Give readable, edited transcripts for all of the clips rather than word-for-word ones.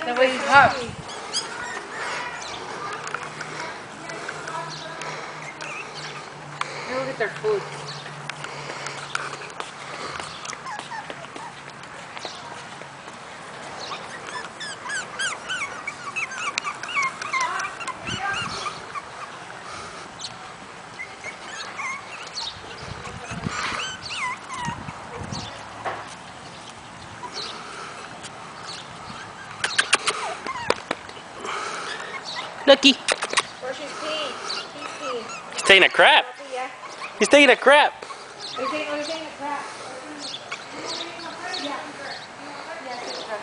That way he's hot. They will get their food. Lucky. Where's his pee? He's peeing. He's taking a crap. Yeah. He's taking a crap. He's taking a crap. Yeah. Yeah, take a crap.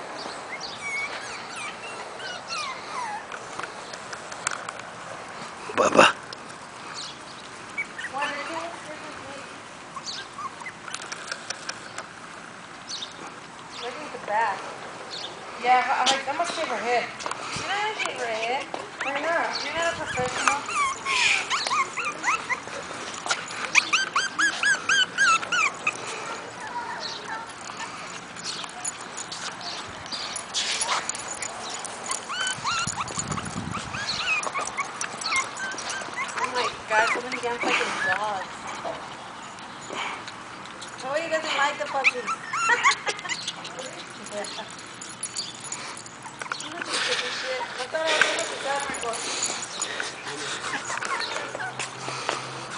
Bubba. Look at the back. Yeah, I must shave her head. You're not gonna shave her head. Why not? You're not a professional. Oh my God, so many damn fucking dogs. Joey doesn't like the puppies. Yeah.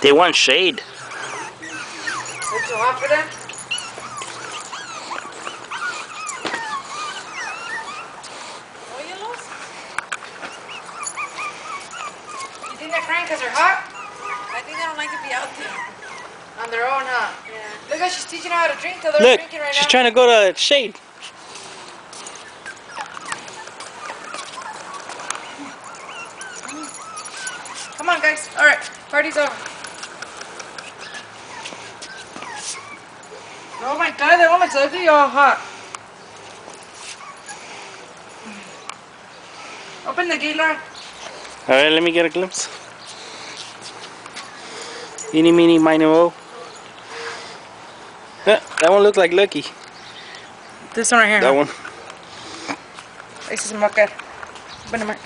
They want shade. It's too hot for them? Oh, you lost? You think they're crying because they're hot? I think they don't like to be out there. On their own, huh? Yeah. Look how she's teaching them how to drink till they're Look, drinking right she's now. trying to go to shade. Come on, guys. All right, party's over. Oh my God, that woman's ugly. All hot. Open the gate, Laura. Alright, let me get a glimpse. Eeny, meeny, miny, mo. That one looked like Lucky. This one right here. That one. This is Mocha. Open the mark.